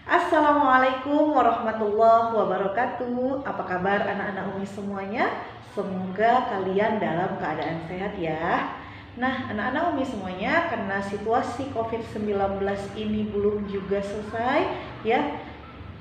Assalamualaikum warahmatullahi wabarakatuh. Apa kabar anak-anak Umi semuanya? Semoga kalian dalam keadaan sehat ya. Nah, anak-anak Umi semuanya, karena situasi COVID-19 ini belum juga selesai ya.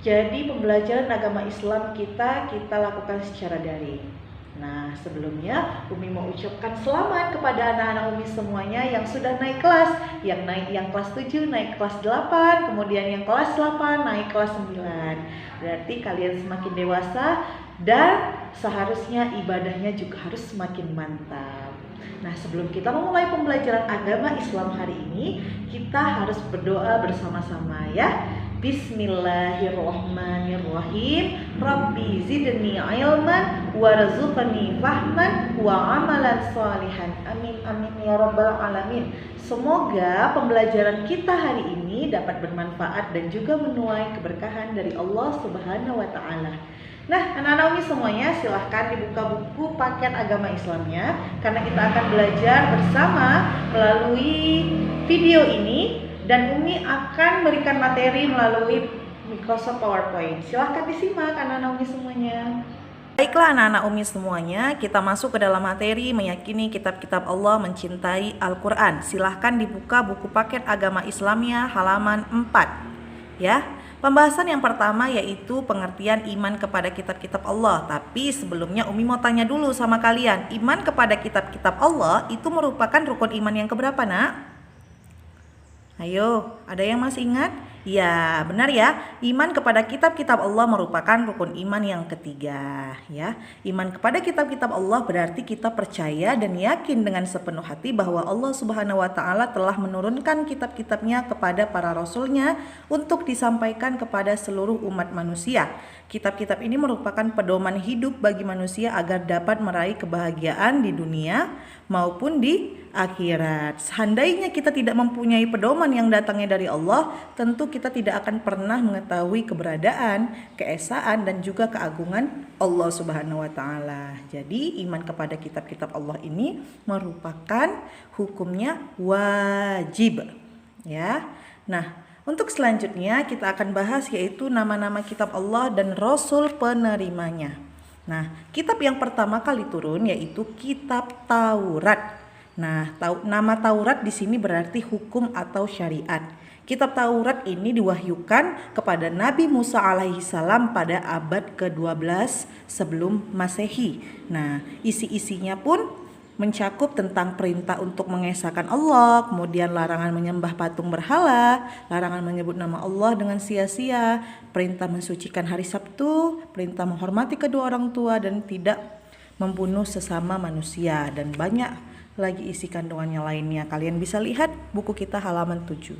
Jadi pembelajaran agama Islam kita lakukan secara daring. Nah, sebelumnya Umi mau ucapkan selamat kepada anak-anak Umi semuanya yang sudah naik kelas. Yang kelas 7 naik kelas 8, kemudian yang kelas 8 naik kelas 9. Berarti kalian semakin dewasa dan seharusnya ibadahnya juga harus semakin mantap. Nah, sebelum kita memulai pembelajaran agama Islam hari ini, kita harus berdoa bersama-sama ya. Bismillahirrahmanirrahim. Rabbi zidni ilman warzuqni fahman wa amalan sholihan. Amin amin ya rabbal alamin. Semoga pembelajaran kita hari ini dapat bermanfaat dan juga menuai keberkahan dari Allah Subhanahu wa taala. Nah, anak-anak Umi semuanya, silahkan dibuka buku paket agama Islamnya, karena kita akan belajar bersama melalui video ini. Dan Umi akan berikan materi melalui Microsoft PowerPoint. Silahkan disimak anak-anak Umi semuanya. Baiklah anak-anak Umi semuanya, kita masuk ke dalam materi meyakini kitab-kitab Allah, mencintai Al-Quran. Silahkan dibuka buku paket agama Islamnya halaman 4 ya. Pembahasan yang pertama yaitu pengertian iman kepada kitab-kitab Allah. Tapi sebelumnya Umi mau tanya dulu sama kalian, iman kepada kitab-kitab Allah itu merupakan rukun iman yang keberapa nak? Ayo, ada yang masih ingat? Ya, benar ya. Iman kepada kitab-kitab Allah merupakan rukun iman yang ketiga, ya. Iman kepada kitab-kitab Allah berarti kita percaya dan yakin dengan sepenuh hati bahwa Allah Subhanahu wa taala telah menurunkan kitab-kitabnya kepada para rasulnya untuk disampaikan kepada seluruh umat manusia. Kitab-kitab ini merupakan pedoman hidup bagi manusia agar dapat meraih kebahagiaan di dunia maupun di akhirat. Seandainya kita tidak mempunyai pedoman yang datangnya dari Allah, tentu kita tidak akan pernah mengetahui keberadaan, keesaan dan juga keagungan Allah Subhanahu wa taala. Jadi iman kepada kitab-kitab Allah ini merupakan hukumnya wajib. Ya. Nah, untuk selanjutnya kita akan bahas yaitu nama-nama kitab Allah dan rasul penerimanya. Nah, kitab yang pertama kali turun yaitu kitab Taurat. Nah, nama Taurat di sini berarti hukum atau syariat. Kitab Taurat ini diwahyukan kepada Nabi Musa alaihissalam pada abad ke-12 sebelum Masehi. Nah, isi-isinya pun mencakup tentang perintah untuk mengesahkan Allah, kemudian larangan menyembah patung berhala, larangan menyebut nama Allah dengan sia-sia, perintah mensucikan hari Sabtu, perintah menghormati kedua orang tua dan tidak membunuh sesama manusia, dan banyak lagi isi kandungannya lainnya. Kalian bisa lihat buku kita halaman 7.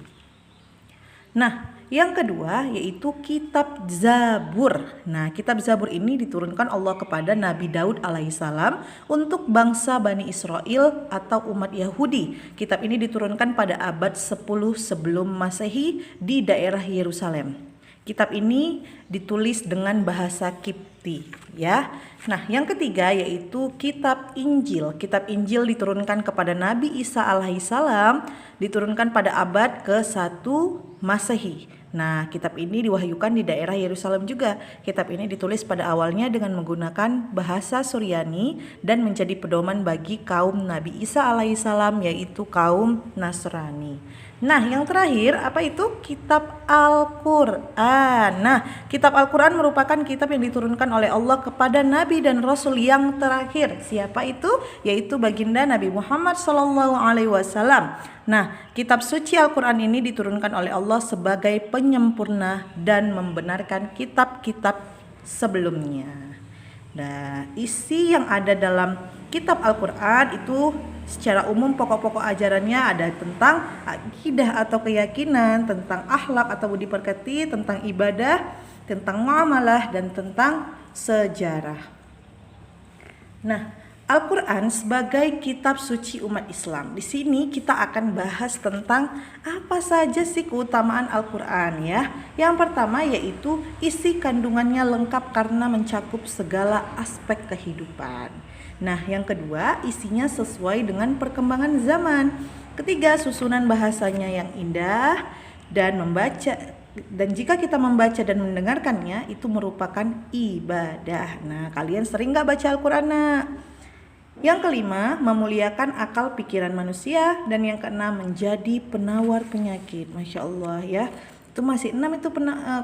Nah, yang kedua yaitu kitab Zabur. Nah, kitab Zabur ini diturunkan Allah kepada Nabi Daud alaihissalam untuk bangsa Bani Israel atau umat Yahudi. Kitab ini diturunkan pada abad 10 sebelum Masehi di daerah Yerusalem. Kitab ini ditulis dengan bahasa Kipti ya. Nah, yang ketiga yaitu kitab Injil. Kitab Injil diturunkan kepada Nabi Isa alaihissalam, diturunkan pada abad ke-1 Masehi. Nah, kitab ini diwahyukan di daerah Yerusalem juga. Kitab ini ditulis pada awalnya dengan menggunakan bahasa Suryani dan menjadi pedoman bagi kaum Nabi Isa alaihissalam, yaitu kaum Nasrani. Nah, yang terakhir apa itu? Kitab Al-Quran. Nah, kitab Al-Quran merupakan kitab yang diturunkan oleh Allah kepada Nabi dan Rasul yang terakhir. Siapa itu? Yaitu baginda Nabi Muhammad SAW. Nah, kitab suci Al-Quran ini diturunkan oleh Allah sebagai penyempurna dan membenarkan kitab-kitab sebelumnya. Nah, isi yang ada dalam kitab Al-Quran itu secara umum pokok-pokok ajarannya ada tentang akidah atau keyakinan, tentang akhlak atau budi pekerti, tentang ibadah, tentang muamalah, dan tentang sejarah. Nah, Al-Quran sebagai kitab suci umat Islam. Di sini kita akan bahas tentang apa saja sih keutamaan Al-Quran ya. Yang pertama yaitu isi kandungannya lengkap karena mencakup segala aspek kehidupan. Nah, yang kedua, isinya sesuai dengan perkembangan zaman. Ketiga, susunan bahasanya yang indah dan jika kita membaca dan mendengarkannya itu merupakan ibadah. Nah, kalian sering gak baca Al-Quran, nak? Yang kelima, memuliakan akal pikiran manusia. Dan yang keenam, menjadi penawar penyakit. Masya Allah ya. Itu masih 6 itu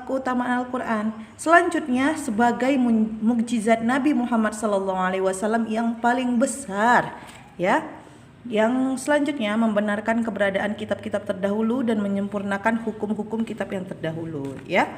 keutamaan Al-Quran. Selanjutnya, sebagai mukjizat Nabi Muhammad SAW yang paling besar ya. Yang selanjutnya membenarkan keberadaan kitab-kitab terdahulu dan menyempurnakan hukum-hukum kitab yang terdahulu ya.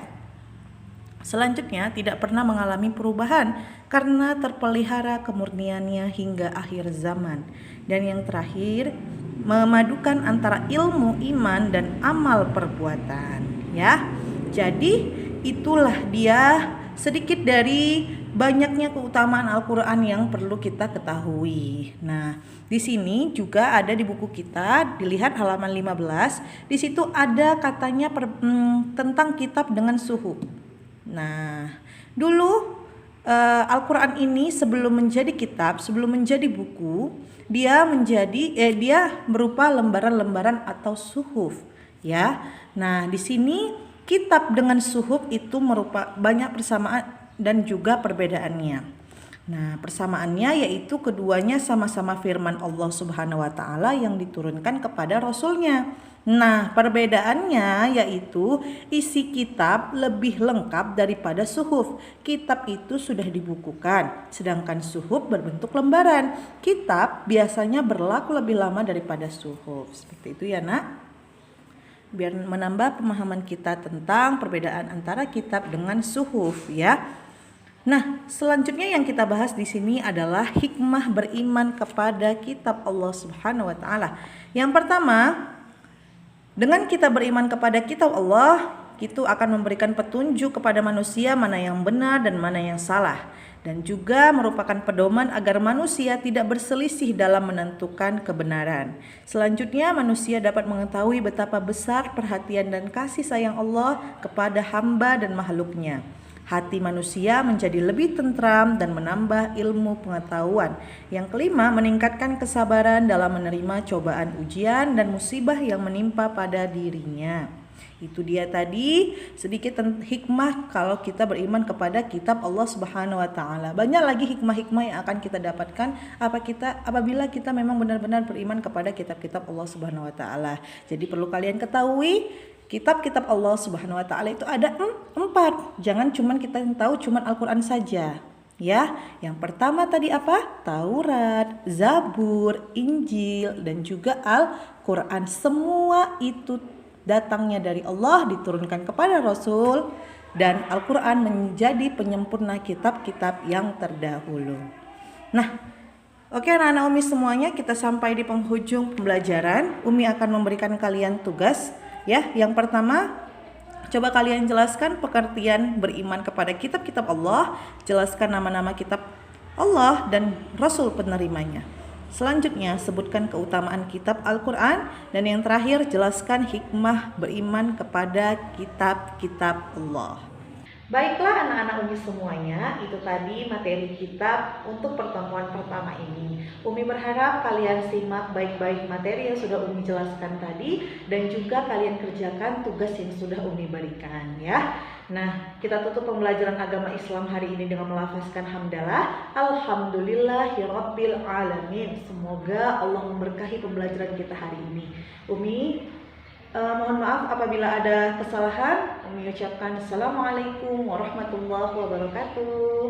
Selanjutnya tidak pernah mengalami perubahan karena terpelihara kemurniannya hingga akhir zaman. Dan yang terakhir, memadukan antara ilmu iman dan amal perbuatan ya. Jadi itulah dia sedikit dari banyaknya keutamaan Al-Quran yang perlu kita ketahui. Nah, di sini juga ada di buku kita, dilihat halaman 15. Di situ ada katanya tentang kitab dengan suhuf. Nah, dulu Al-Quran ini sebelum menjadi kitab, sebelum menjadi buku, dia berupa lembaran-lembaran atau suhuf, ya. Nah, di sini kitab dengan suhuf itu merupakan banyak persamaan dan juga perbedaannya. Nah, persamaannya yaitu keduanya sama-sama firman Allah Subhanahu wa taala yang diturunkan kepada rasulnya. Nah, perbedaannya yaitu isi kitab lebih lengkap daripada suhuf. Kitab itu sudah dibukukan, sedangkan suhuf berbentuk lembaran. Kitab biasanya berlaku lebih lama daripada suhuf. Seperti itu ya, nak. Biar menambah pemahaman kita tentang perbedaan antara kitab dengan suhuf ya. Nah, selanjutnya yang kita bahas di sini adalah hikmah beriman kepada kitab Allah Subhanahu wa taala. Yang pertama, dengan kita beriman kepada kitab Allah, itu akan memberikan petunjuk kepada manusia mana yang benar dan mana yang salah, dan juga merupakan pedoman agar manusia tidak berselisih dalam menentukan kebenaran. Selanjutnya, manusia dapat mengetahui betapa besar perhatian dan kasih sayang Allah kepada hamba dan makhluknya. Hati manusia menjadi lebih tentram dan menambah ilmu pengetahuan. Yang kelima, meningkatkan kesabaran dalam menerima cobaan ujian dan musibah yang menimpa pada dirinya. Itu dia tadi sedikit hikmah kalau kita beriman kepada kitab Allah Subhanahu wa taala. Banyak lagi hikmah-hikmah yang akan kita dapatkan apabila kita memang benar-benar beriman kepada kitab-kitab Allah Subhanahu wa taala. Jadi perlu kalian ketahui, kitab-kitab Allah Subhanahu wa taala itu ada 4. Jangan cuman kita yang tahu cuman Al-Qur'an saja. Ya, yang pertama tadi apa? Taurat, Zabur, Injil dan juga Al-Qur'an. Semua itu datangnya dari Allah, diturunkan kepada Rasul, dan Al-Quran menjadi penyempurna kitab-kitab yang terdahulu. Nah, oke anak-anak Umi semuanya, kita sampai di penghujung pembelajaran. Umi akan memberikan kalian tugas ya. Yang pertama, coba kalian jelaskan pengertian beriman kepada kitab-kitab Allah, jelaskan nama-nama kitab Allah dan Rasul penerimanya. Selanjutnya, sebutkan keutamaan kitab Al-Quran. Dan yang terakhir, jelaskan hikmah beriman kepada kitab-kitab Allah. Baiklah anak-anak Umi semuanya, itu tadi materi kitab untuk pertemuan pertama ini. Umi berharap kalian simak baik-baik materi yang sudah Umi jelaskan tadi, dan juga kalian kerjakan tugas yang sudah Umi berikan ya. Nah, kita tutup pembelajaran agama Islam hari ini dengan melafazkan hamdalah. Alhamdulillahirabbil alamin. Semoga Allah memberkahi pembelajaran kita hari ini. Umi mohon maaf apabila ada kesalahan. Umi ucapkan assalamualaikum warahmatullahi wabarakatuh.